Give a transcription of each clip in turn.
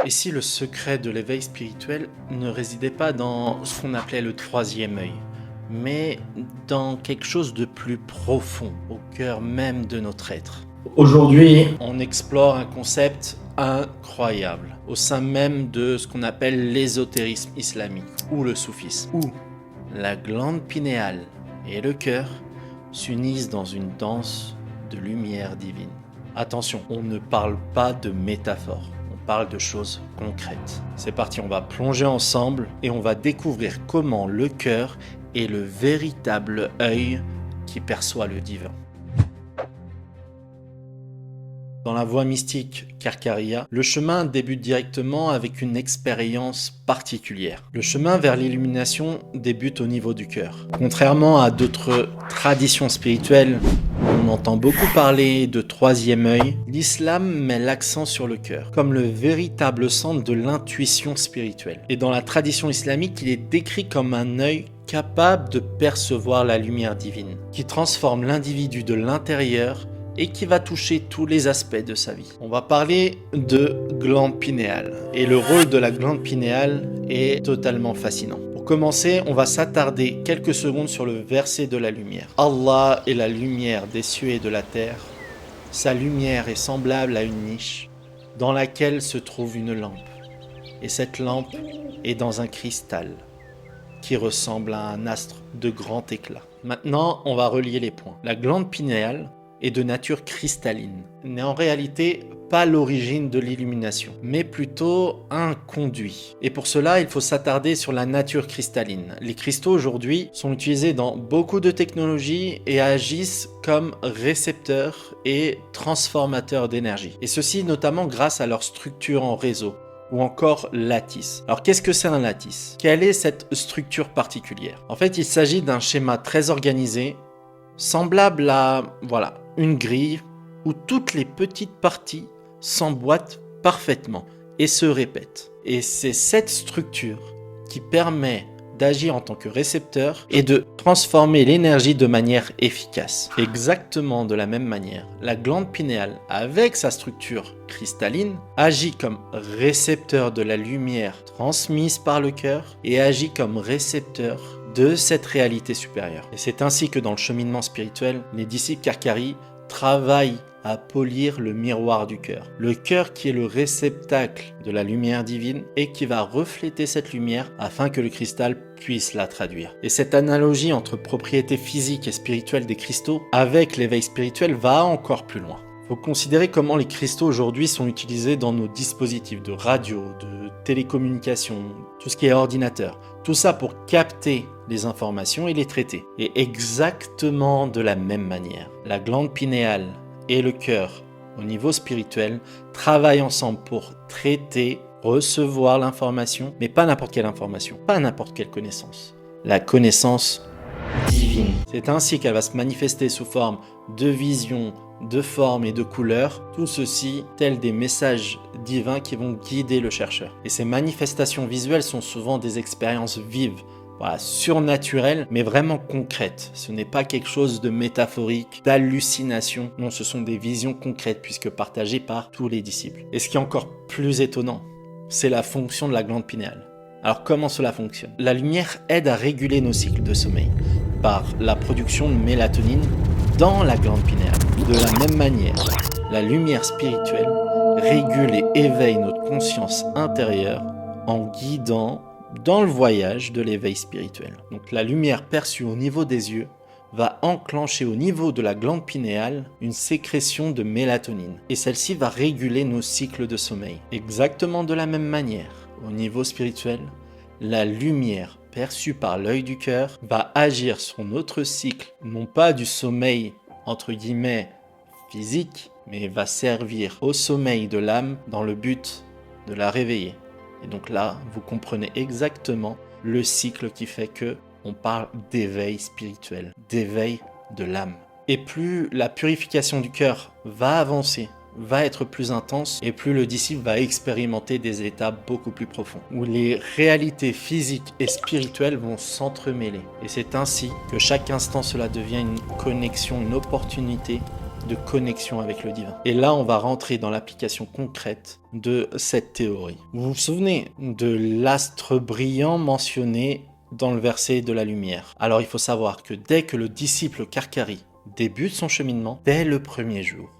Et si le secret de l'éveil spirituel ne résidait pas dans ce qu'on appelait le troisième œil, mais dans quelque chose de plus profond, au cœur même de notre être. Aujourd'hui, on explore un concept incroyable au sein même de ce qu'on appelle l'ésotérisme islamique ou le soufisme, où la glande pinéale et le cœur s'unissent dans une danse de lumière divine. Attention, on ne parle pas de métaphores, on parle de choses concrètes. C'est parti, on va plonger ensemble et on va découvrir comment le cœur est le véritable œil qui perçoit le divin. Dans la voie mystique Karkaria, le chemin débute directement avec une expérience particulière. Le chemin vers l'illumination débute au niveau du cœur. Contrairement à d'autres traditions spirituelles, on entend beaucoup parler de troisième œil, l'islam met l'accent sur le cœur, comme le véritable centre de l'intuition spirituelle. Et dans la tradition islamique, il est décrit comme un œil capable de percevoir la lumière divine, qui transforme l'individu de l'intérieur et qui va toucher tous les aspects de sa vie. On va parler de glande pinéale. Et le rôle de la glande pinéale est totalement fascinant. Pour commencer, on va s'attarder quelques secondes sur le verset de la lumière. Allah est la lumière des cieux et de la terre. Sa lumière est semblable à une niche dans laquelle se trouve une lampe. Et cette lampe est dans un cristal qui ressemble à un astre de grand éclat. Maintenant, on va relier les points. La glande pinéale est de nature cristalline, n'est en réalité pas l'origine de l'illumination, mais plutôt un conduit. Et pour cela, il faut s'attarder sur la nature cristalline. Les cristaux aujourd'hui sont utilisés dans beaucoup de technologies et agissent comme récepteurs et transformateurs d'énergie. Et ceci notamment grâce à leur structure en réseau, ou encore lattice. Alors qu'est-ce que c'est un lattice? Quelle est cette structure particulière? En fait, il s'agit d'un schéma très organisé, semblable à, une grille où toutes les petites parties s'emboîtent parfaitement et se répètent. Et c'est cette structure qui permet d'agir en tant que récepteur et de transformer l'énergie de manière efficace. Exactement de la même manière, la glande pinéale, avec sa structure cristalline, agit comme récepteur de la lumière transmise par le cœur et agit comme récepteur de cette réalité supérieure. Et c'est ainsi que dans le cheminement spirituel, les disciples Karkari travaillent à polir le miroir du cœur. Le cœur qui est le réceptacle de la lumière divine et qui va refléter cette lumière afin que le cristal puisse la traduire. Et cette analogie entre propriétés physiques et spirituelles des cristaux avec l'éveil spirituel va encore plus loin. Il faut considérer comment les cristaux aujourd'hui sont utilisés dans nos dispositifs de radio, de télécommunication, tout ce qui est ordinateur. Tout ça pour capter les informations et les traiter. Et exactement de la même manière, la glande pinéale et le cœur, au niveau spirituel, travaillent ensemble pour traiter, recevoir l'information, mais pas n'importe quelle information, pas n'importe quelle connaissance. La connaissance divine. C'est ainsi qu'elle va se manifester sous forme de visions, de formes et de couleurs, tout ceci tels des messages divins qui vont guider le chercheur. Et ces manifestations visuelles sont souvent des expériences vives, surnaturelles, mais vraiment concrètes. Ce n'est pas quelque chose de métaphorique, d'hallucination. Non, ce sont des visions concrètes puisque partagées par tous les disciples. Et ce qui est encore plus étonnant, c'est la fonction de la glande pinéale. Alors comment cela fonctionne? La lumière aide à réguler nos cycles de sommeil par la production de mélatonine dans la glande pinéale. De la même manière, la lumière spirituelle régule et éveille notre conscience intérieure en guidant dans le voyage de l'éveil spirituel. Donc la lumière perçue au niveau des yeux va enclencher au niveau de la glande pinéale une sécrétion de mélatonine. Et celle-ci va réguler nos cycles de sommeil. Exactement de la même manière, au niveau spirituel, la lumière perçue par l'œil du cœur va agir sur notre cycle, non pas du sommeil, entre guillemets, physique, mais va servir au sommeil de l'âme dans le but de la réveiller. Et donc là, vous comprenez exactement le cycle qui fait que on parle d'éveil spirituel, d'éveil de l'âme. Et plus la purification du cœur va avancer, va être plus intense, et plus le disciple va expérimenter des états beaucoup plus profonds, où les réalités physiques et spirituelles vont s'entremêler. Et c'est ainsi que chaque instant, cela devient une connexion, une opportunité de connexion avec le divin. Et là, on va rentrer dans l'application concrète de cette théorie. Vous vous souvenez de l'astre brillant mentionné dans le verset de la lumière? Alors il faut savoir que dès que le disciple Karkari débute son cheminement, dès le premier jour,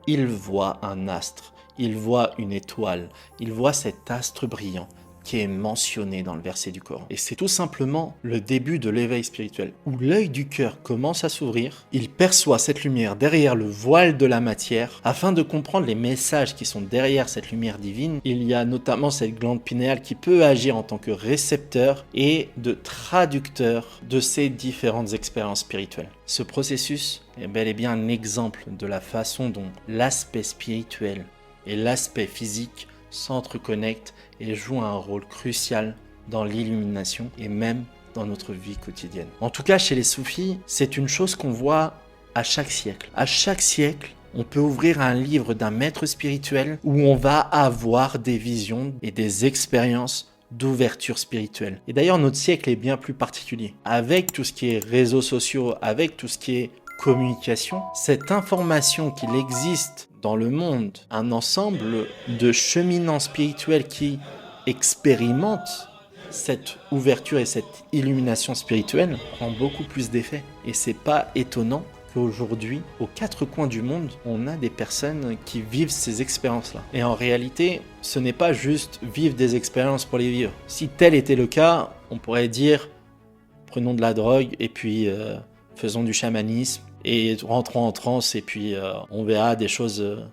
il voit un astre, il voit une étoile, il voit cet astre brillant qui est mentionné dans le verset du Coran. Et c'est tout simplement le début de l'éveil spirituel, où l'œil du cœur commence à s'ouvrir, il perçoit cette lumière derrière le voile de la matière. Afin de comprendre les messages qui sont derrière cette lumière divine, il y a notamment cette glande pinéale qui peut agir en tant que récepteur et de traducteur de ces différentes expériences spirituelles. Ce processus est bel et bien un exemple de la façon dont l'aspect spirituel et l'aspect physique s'entreconnectent et jouent un rôle crucial dans l'illumination et même dans notre vie quotidienne. En tout cas, chez les soufis, c'est une chose qu'on voit à chaque siècle. À chaque siècle, on peut ouvrir un livre d'un maître spirituel où on va avoir des visions et des expériences d'ouverture spirituelle. Et d'ailleurs, notre siècle est bien plus particulier. Avec tout ce qui est réseaux sociaux, avec tout ce qui est communication, cette information qu'il existe dans le monde un ensemble de cheminants spirituels qui expérimentent cette ouverture et cette illumination spirituelle prend beaucoup plus d'effet. Et c'est pas étonnant qu'aujourd'hui, aux quatre coins du monde, on a des personnes qui vivent ces expériences-là. Et en réalité, ce n'est pas juste vivre des expériences pour les vivre. Si tel était le cas, on pourrait dire prenons de la drogue et puis faisons du chamanisme et rentrons en transe et puis on verra des choses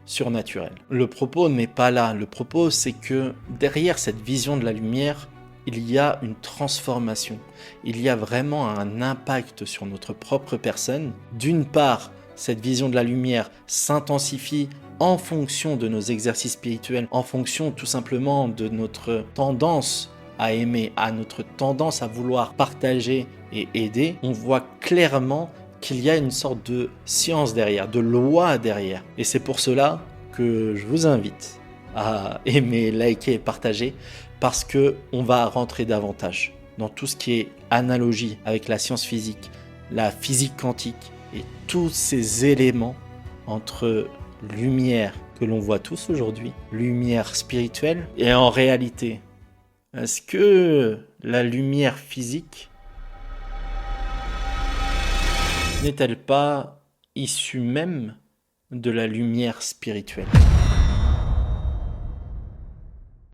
surnaturelles. Le propos n'est pas là. Le propos, c'est que derrière cette vision de la lumière, il y a une transformation. Il y a vraiment un impact sur notre propre personne. D'une part, cette vision de la lumière s'intensifie en fonction de nos exercices spirituels, en fonction tout simplement de notre tendance à aimer, à notre tendance à vouloir partager et aider. On voit clairement qu'il y a une sorte de science derrière, de loi derrière. Et c'est pour cela que je vous invite à aimer, liker et partager, parce qu'on va rentrer davantage dans tout ce qui est analogie avec la science physique, la physique quantique et tous ces éléments entre lumière que l'on voit tous aujourd'hui, lumière spirituelle, et en réalité, est-ce que la lumière physique n'est-elle pas issue même de la lumière spirituelle ?